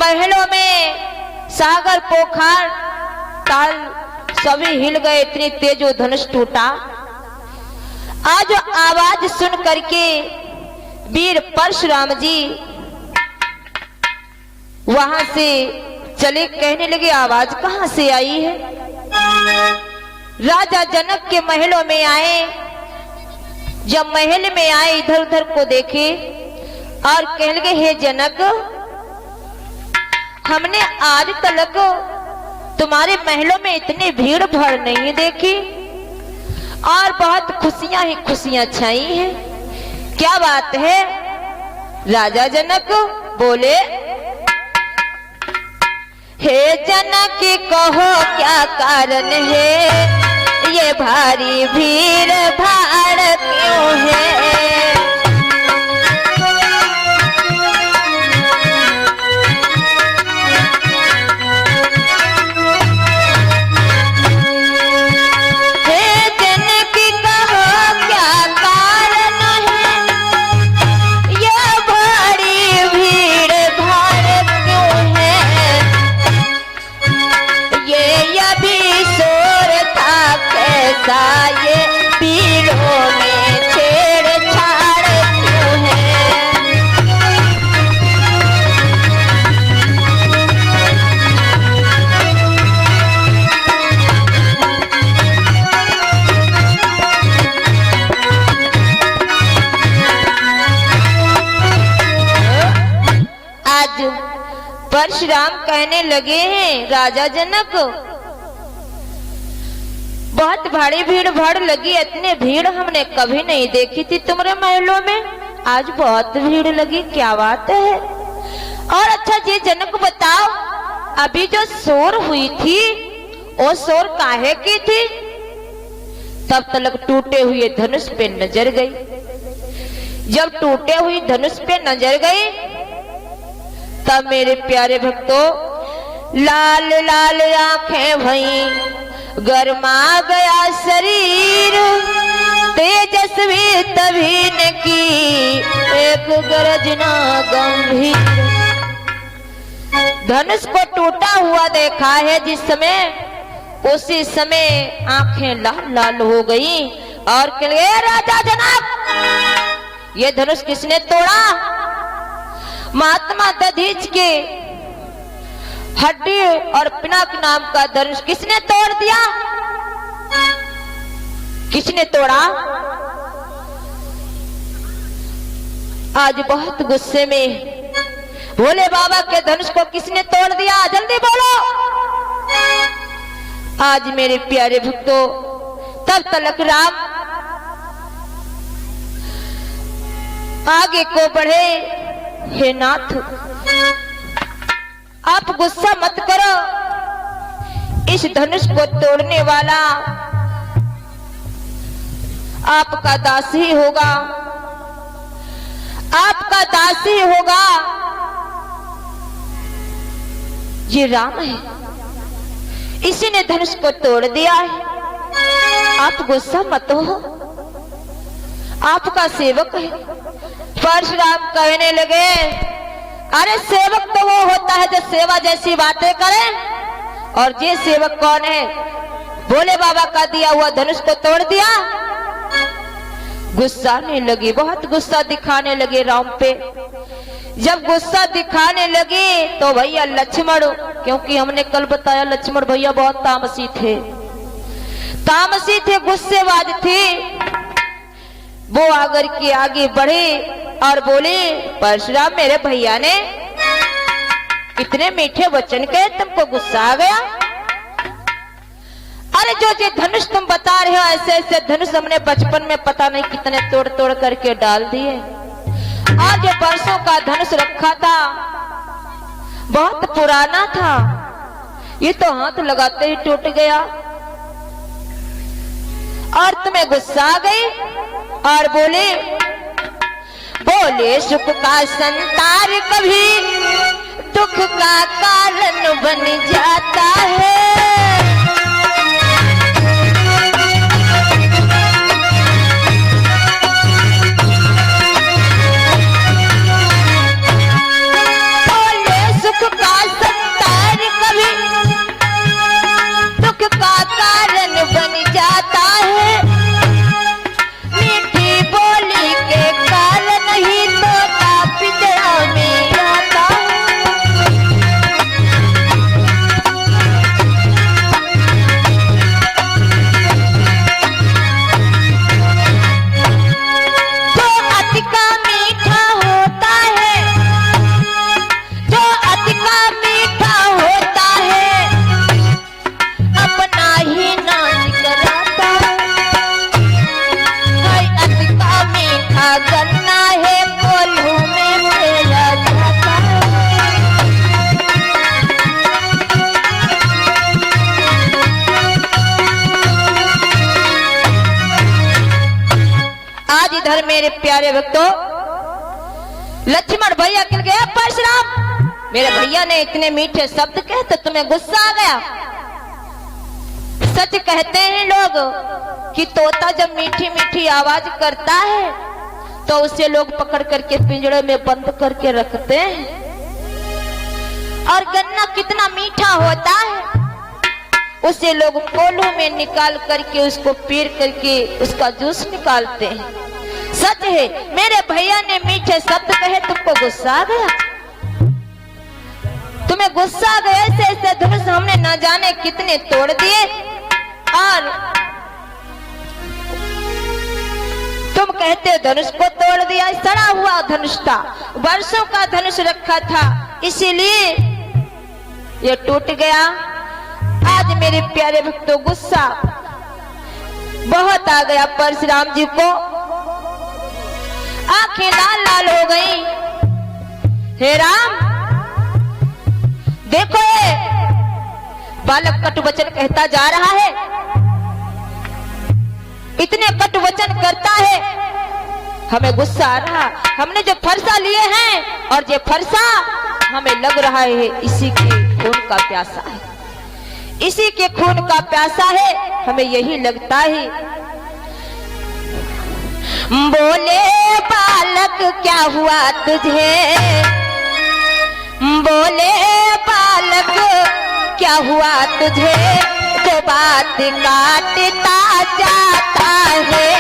महलों में सागर पोखर ताल सभी हिल गए, इतनी तेज वो धनुष टूटा। आज आवाज सुन करके वीर परशुराम जी वहां से चले, कहने लगे आवाज कहां से आई है। राजा जनक के महलों में आए, जब महल में आए इधर उधर को देखे और कहने लगे हे जनक, हमने आज तक तुम्हारे महलों में इतनी भीड़ भाड़ नहीं देखी और बहुत खुशियां ही खुशियां छाई हैं, क्या बात है। राजा जनक बोले हे जनक कहो क्या कारण है, ये भारी भीड़ भाड़ क्यों है। परशुराम कहने लगे हैं राजा जनक, बहुत भारी भीड़ भाड़ लगी, इतने भीड़ हमने कभी नहीं देखी थी तुम्हारे महलों में, आज बहुत भीड़ लगी, क्या बात है। और अच्छा जी जनक बताओ, अभी जो शोर हुई थी वो शोर काहे की थी। तब तक टूटे हुए धनुष पे नजर गई। जब टूटे हुई धनुष पे नजर गई तब मेरे प्यारे भक्तों लाल लाल आंखें भई, गरमा गया शरीर, तेजस्वी तभी ने की एक गर्जना गंभीर। धनुष को टूटा हुआ देखा है जिस समय, उसी समय आंखें लाल लाल हो गई और कहे राजा जनक ये धनुष किसने तोड़ा। महात्मा दधीच के हड्डी और पिनाक नाम का धनुष किसने तोड़ दिया, किसने तोड़ा। आज बहुत गुस्से में भोले बाबा के धनुष को किसने तोड़ दिया, जल्दी बोलो। आज मेरे प्यारे भक्तों तब तलक राम आगे को बढ़े, हे नाथ आप गुस्सा मत करो, इस धनुष को तोड़ने वाला आपका दास ही होगा, आपका दास ही होगा, ये राम है, इसी ने धनुष को तोड़ दिया है। आप गुस्सा मत हो, आपका सेवक है। परशुराम कहने लगे अरे सेवक तो वो होता है जो सेवा जैसी बातें करे, और ये सेवक कौन है, भोले बाबा का दिया हुआ धनुष को तोड़ दिया। गुस्सा आने लगी, बहुत गुस्सा दिखाने लगे राम पे। जब गुस्सा दिखाने लगे तो भैया लक्ष्मण, क्योंकि हमने कल बताया लक्ष्मण भैया बहुत तामसी थे, तामसी थे, गुस्सेबाज थे। वो आकर के आगे बढ़े और बोले परशुराम मेरे भैया ने इतने मीठे वचन कहे, तुमको गुस्सा आ गया। अरे जो ये धनुष तुम बता रहे हो, ऐसे ऐसे धनुष हमने बचपन में पता नहीं कितने तोड़ तोड़ करके डाल दिए, और जो बरसों का धनुष रखा था बहुत पुराना था, ये तो हाथ लगाते ही टूट गया, और तुम्हें गुस्सा आ गई और बोले बोले सुख का संतार कभी दुख का कारण बन जाता है। बोले सुख का और मेरे प्यारे भक्तों, लक्ष्मण भैया कह गया परशुराम, मेरे भैया ने इतने मीठे शब्द कहे तो तुम्हें गुस्सा आ गया। सच कहते हैं लोग कि तोता जब मीठी मीठी आवाज करता है तो उसे लोग पकड़ करके पिंजड़े में बंद करके रखते हैं। और गन्ना कितना मीठा होता है, उसे लोग कोल्हू में निकाल करके उसको पीर करके उसका जूस निकालते हैं। सच है, मेरे भैया ने मीठे शब्द कहे, तुमको गुस्सा आ गया, तुम्हें गुस्सा आ गया। ऐसे ऐसे धनुष हमने न जाने कितने तोड़ दिए, और तुम कहते हो धनुष को तोड़ दिया। सड़ा हुआ धनुष था, वर्षों का धनुष रखा था, इसीलिए ये टूट गया। आज मेरे प्यारे भक्तों गुस्सा बहुत आ गया परशुराम जी को, आंखें लाल लाल हो गई। हे राम, देखो ये बालक कटु वचन कहता जा रहा है, इतने कटु वचन करता है, हमें गुस्सा आ रहा। हमने जो फरसा लिए हैं और ये फरसा हमें लग रहा है इसी के खून का प्यासा है, इसी के खून का प्यासा है, हमें यही लगता है। बोले बालक क्या हुआ तुझे, बोले बालक क्या हुआ तुझे, जो बात काटता जाता है।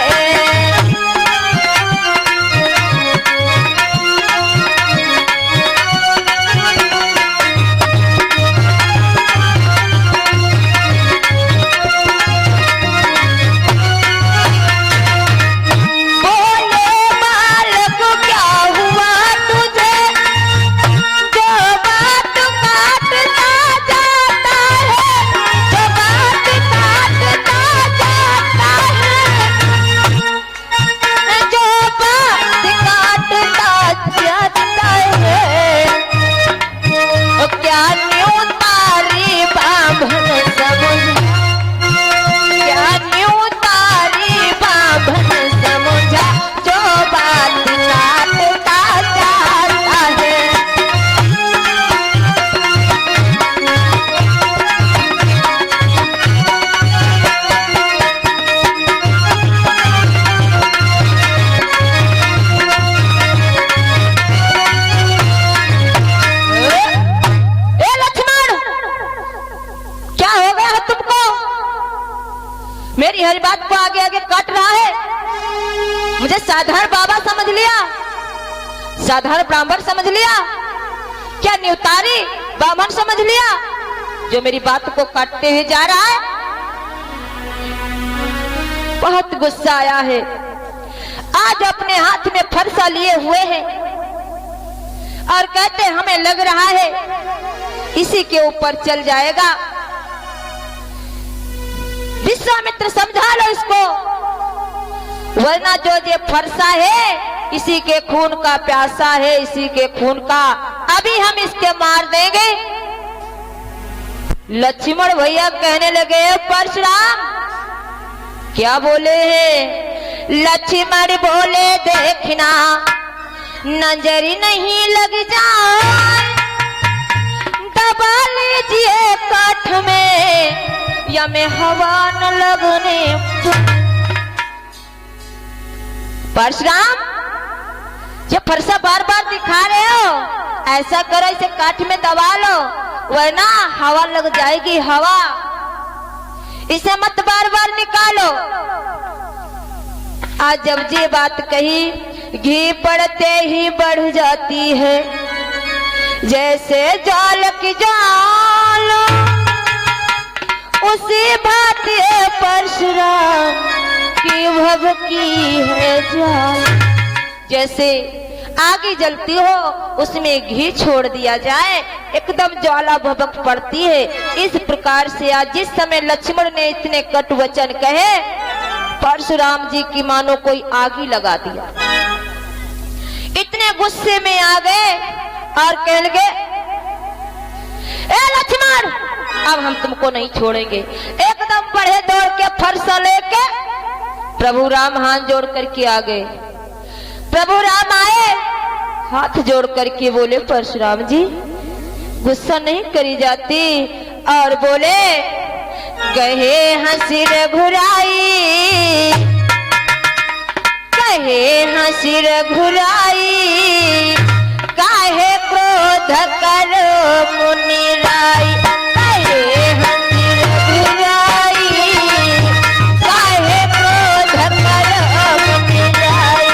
मेरी हर बात को आगे आगे काट रहा है, मुझे साधारण बाबा समझ लिया, साधारण ब्राह्मण समझ लिया, क्या न्यूतारी ब्राह्मण समझ लिया, जो मेरी बात को काटते हुए जा रहा है। बहुत गुस्सा आया है, आज अपने हाथ में फरसा लिए हुए हैं और कहते हमें लग रहा है इसी के ऊपर चल जाएगा। विश्वामित्र समझा लो इसको, वरना जो ये फरसा है इसी के खून का प्यासा है, इसी के खून का, अभी हम इसके मार देंगे। लक्ष्मण भैया कहने लगे परशुराम क्या बोले हैं? लक्ष्मण बोले देखना नजर नहीं लग जाए, दबा लीजिए काठ में या में हवा न लगने। परशुराम ये फरसा बार बार दिखा रहे हो, ऐसा करो इसे काठ में दबा लो वरना हवा लग जाएगी, हवा, इसे मत बार बार निकालो। आज जब ये बात कही, घी पड़ते ही बढ़ जाती है जैसे जाल की जाल, उसी भांति परशुराम की भभकी है जाल। जैसे आगे जलती हो उसमें घी छोड़ दिया जाए, एकदम ज्वाला भभक पड़ती है। इस प्रकार से आज जिस समय लक्ष्मण ने इतने कटु वचन कहे, परशुराम जी की मानो कोई आग ही लगा दिया। इतने गुस्से में आ गए और कह लगे ए लक्ष्मण अब हम तुमको नहीं छोड़ेंगे। एकदम बढ़े दौड़ के फरसा लेके प्रभु राम हाथ जोड़ करके आ गए। प्रभु राम आए, हाथ जोड़ करके बोले परशुराम जी गुस्सा नहीं करी जाती, और बोले कहे हंसी रघुराई, कहे हंसी रघुराई, काहे क्रोध करो मुनिराई, कहे हंसी रघुराई, काहे क्रोध करो मुनिराई।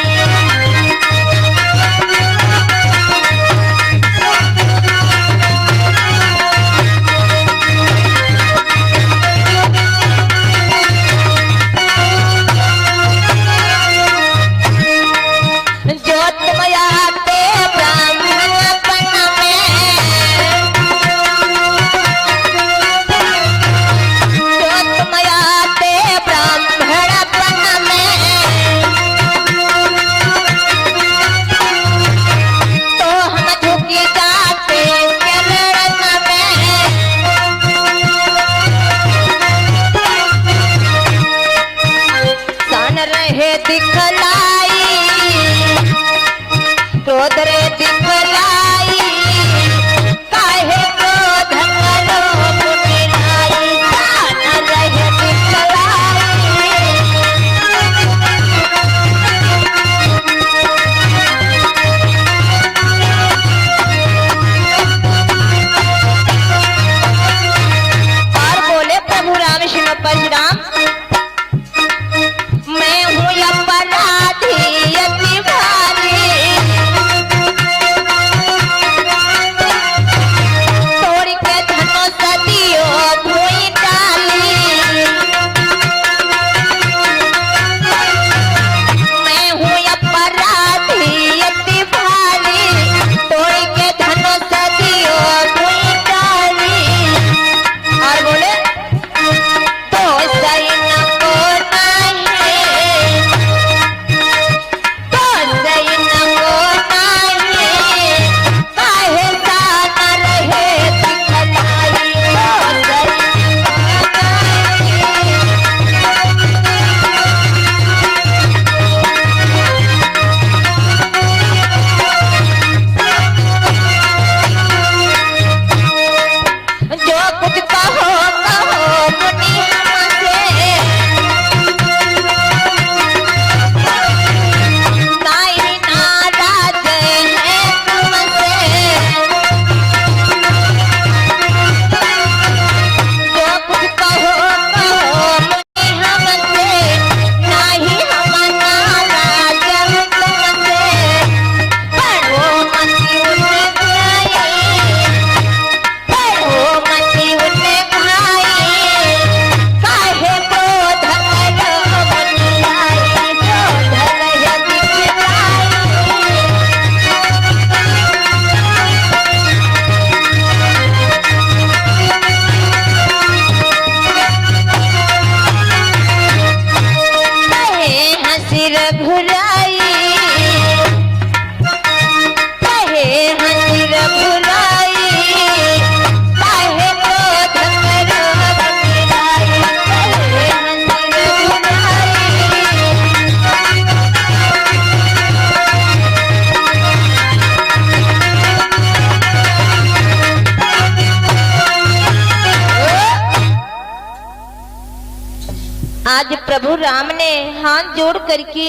आज प्रभु राम ने हाथ जोड़ करके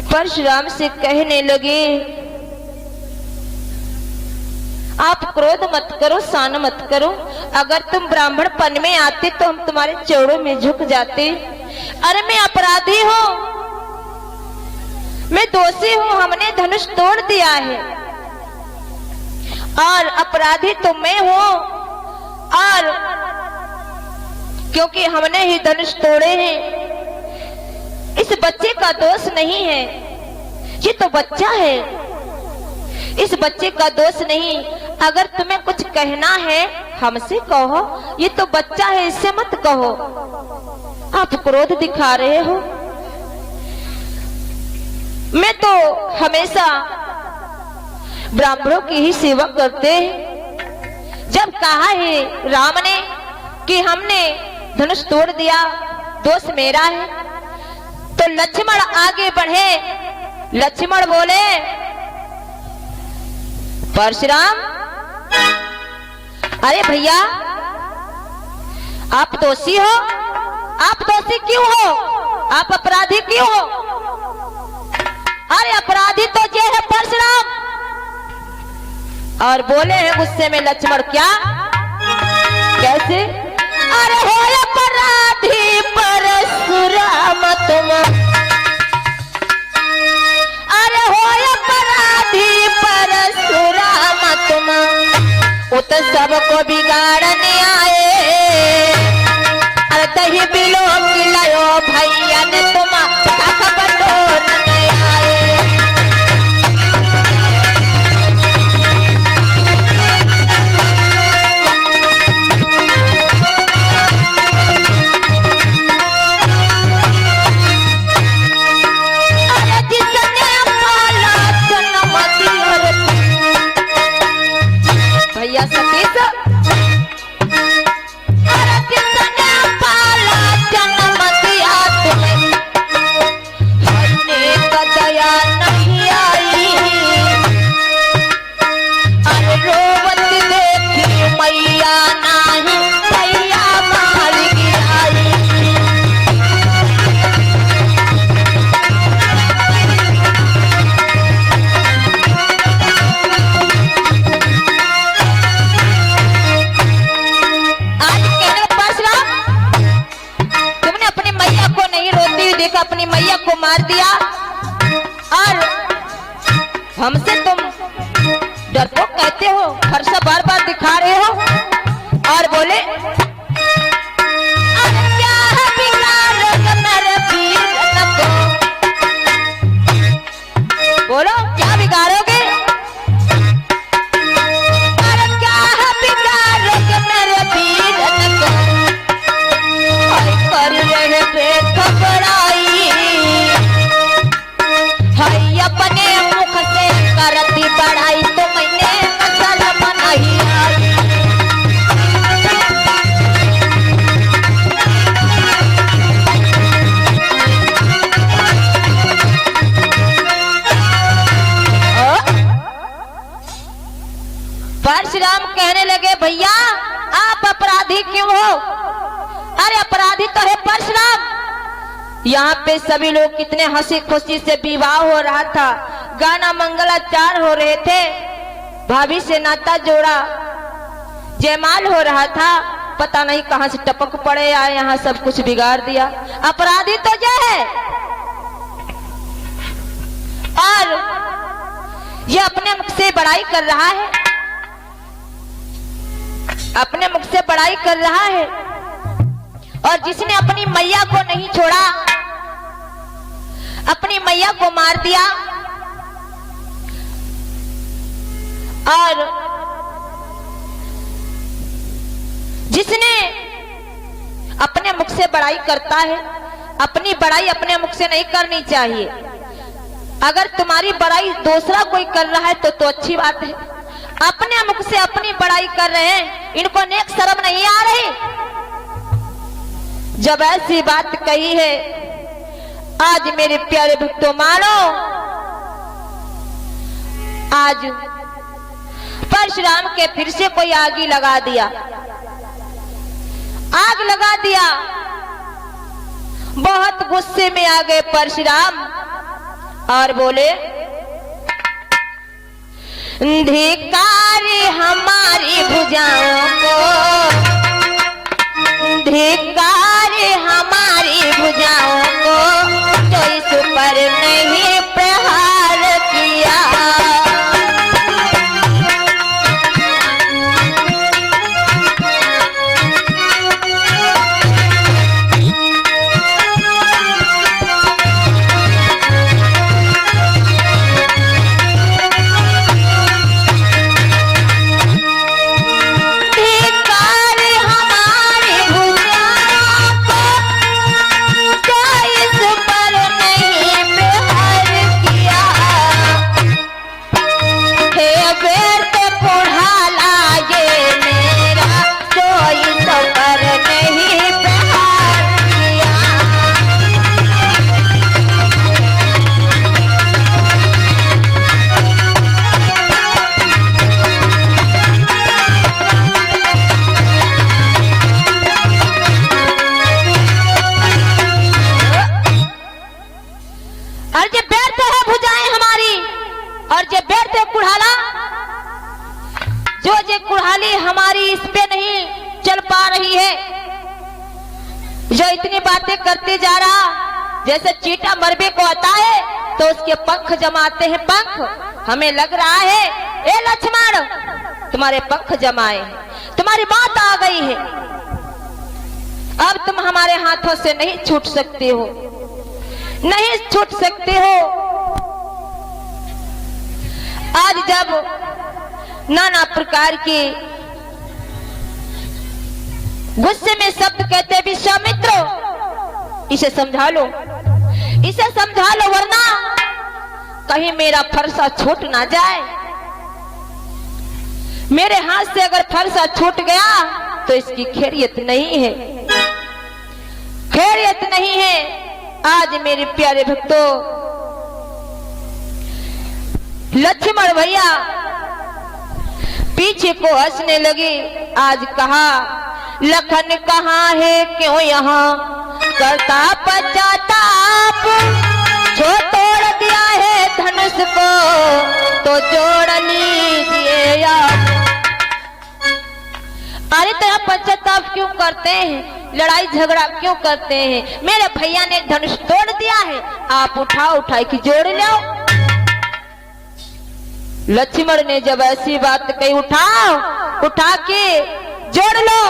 परशुराम से कहने लगे, आप क्रोध मत करो, सान मत करो। अगर तुम ब्राह्मण पन में आते तो हम तुम्हारे चरणों में झुक जाते। अरे मैं अपराधी हूँ, मैं दोषी हूँ, हमने धनुष तोड़ दिया है और अपराधी तो मैं हूँ, और क्योंकि हमने ही धनुष तोड़े हैं। इस बच्चे का दोष नहीं है, ये तो बच्चा है, इस बच्चे का दोष नहीं। अगर तुम्हें कुछ कहना है हमसे कहो, ये तो बच्चा है, इससे मत कहो। आप क्रोध दिखा रहे हो। मैं तो हमेशा ब्राह्मणों की ही सेवा करते हैं। जब कहा है राम ने कि हमने धनुष तोड़ दिया, दोष मेरा है, तो तो लक्ष्मण आगे बढ़े। लक्ष्मण बोले, परशुराम, अरे भैया आप दोषी हो, आप दोषी क्यों हो, आप अपराधी क्यों हो? अरे अपराधी तो ये है परशुराम। और बोले हैं गुस्से में लक्ष्मण, क्या, कैसे? अरे हो अपराधी परशुराम तुम, अरे हो अपराधी परशुराम तुम, उत सबको बिगाड़ने आए। अरे दही बिलो खिलायो भैया ने तुम बटोरने आए। अरे जिसने पाला जन्म दिया भैया सतीश, अरे जिसने पाला जन्म दिया तुम्हें, हरने का दया नहीं आई। अरे रोवत देखी मैया नहीं, भैया मार गिराई। देखा अपनी मैया को मार दिया और हमसे तुम डरपोक कहते हो, हर्षा बार बार दिखा रहे हो। और बोले, अरे क्या है बिगाड़ोगे मेरे वीर को, बोलो क्या बिगाड़ोगे? अरे क्या है बिगाड़ोगे मेरे वीर को, कर रहे पेट बड़ाई, हाय अपने मुख से करती बड़ाई, तो मैंने असल नहीं आई। परशुराम कहने लगे, भैया आप अपराधी क्यों हो? अरे अपराधी तो है परशुराम। यहाँ पे सभी लोग कितने हंसी खुशी से विवाह हो रहा था, गाना मंगलाचार हो रहे थे, भाभी से नाता जोड़ा, जयमाल हो रहा था, पता नहीं कहां से टपक पड़े आए, यहाँ सब कुछ बिगाड़ दिया। अपराधी तो ये है। और ये अपने मुख से बड़ाई कर रहा है, अपने मुख से बड़ाई कर रहा है। और जिसने अपनी मैया को नहीं छोड़ा, अपनी मैया को मार दिया, और जिसने अपने मुख से बड़ाई करता है, अपनी बड़ाई अपने मुख से नहीं करनी चाहिए। अगर तुम्हारी बड़ाई दूसरा कोई कर रहा है तो अच्छी बात है। अपने मुख से अपनी बड़ाई कर रहे हैं, इनको नेक शर्म नहीं आ रही। जब ऐसी बात कही है, आज मेरे प्यारे भक्तों मानो, आज परशुराम के फिर से कोई आग लगा दिया, आग लगा दिया। बहुत गुस्से में आ गए परशुराम और बोले, धिक्कार हमारी भुजाओं को, धिक्कार हमारी भुजाओं को, तो इस पर नहीं प्रहार किया। धिक्कार हमारी भुजाओं इतनी बातें करते जा रहा जैसे चीटा मरबे को आता है तो उसके पंख जमाते हैं। पंख हमें लग रहा है ए लक्ष्मण तुम्हारे पंख जमाए, तुम्हारी बात आ गई है, अब तुम हमारे हाथों से नहीं छूट सकते हो, नहीं छूट सकते हो। आज जब नाना प्रकार के गुस्से में शब्द कहते विश्वामित्र इसे समझा लो, इसे समझा लो वरना कहीं मेरा फरसा छूट ना जाए। मेरे हाथ से अगर फरसा छूट गया तो इसकी खैरियत नहीं है, खैरियत नहीं है। आज मेरे प्यारे भक्तों लक्ष्मण भैया पीछे को हंसने लगे। आज कहा लखन कहाँ है क्यों यहाँ करता पश्चाताप, जो तोड़ दिया है धनुष को तो जोड़ लीजिए आप। अरे तो पश्चाताप क्यों करते हैं, लड़ाई झगड़ा क्यों करते हैं? मेरे भैया ने धनुष तोड़ दिया है, आप उठा कि जोड़ लो। लक्ष्मण ने जब ऐसी बात कही उठा के जोड़ लो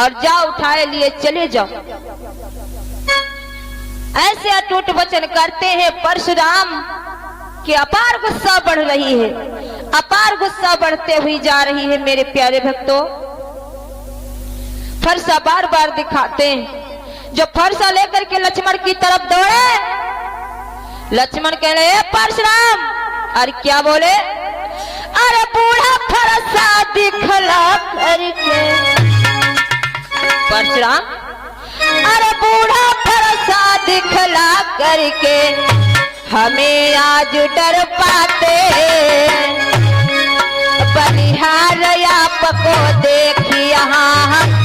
और जाओ उठाए लिए चले जाओ। ऐसे अटूट वचन करते हैं परशुराम कि अपार गुस्सा बढ़ रही है, अपार गुस्सा बढ़ते हुई जा रही है। मेरे प्यारे भक्तों फरसा बार बार दिखाते हैं। जो फरसा लेकर के लक्ष्मण की तरफ दौड़े, लक्ष्मण कह रहे परशुराम, अरे क्या बोले? अरे बूढ़ा फरसा दिखला करके परशुराम, अरे बूढ़ा फरसा दिखला करके हमें आज डर पाते, बलिहार आपको देख यहाँ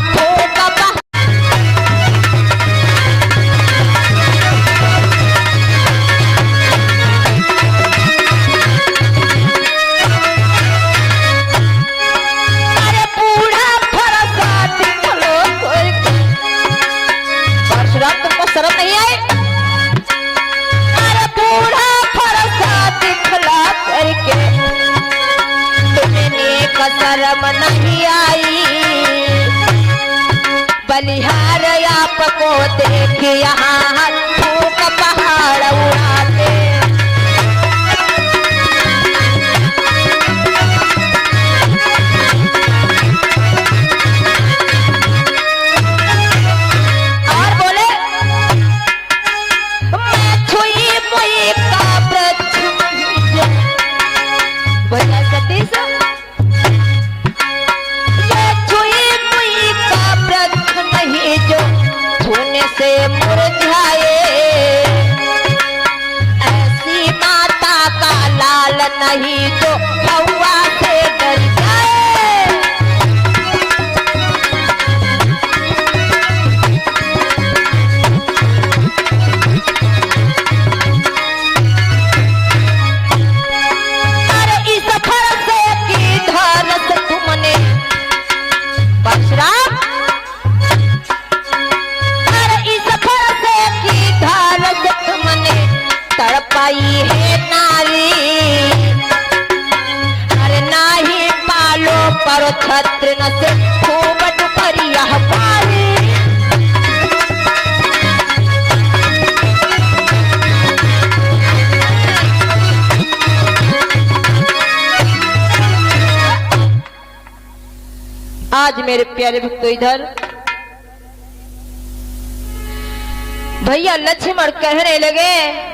शर्म नहीं आई, बलिहार आपको देख यहाँ फूक पहाड़ उड़ाते। और बोले मैं छुई मुई का वृक्ष बोला सतीश, जो छूने से मुरझाए, ऐसी माता का लाल नहीं जो हवा से डर जाए। अरे इस फरसे की धरस तुमने परशुराम, तड़पाई है नारी, अरे नाही पालो पर छत्र न से खूब दुपहरिया पारी। आज मेरे प्यारे भक्तों इधर भैया लक्ष्मण कहने लगे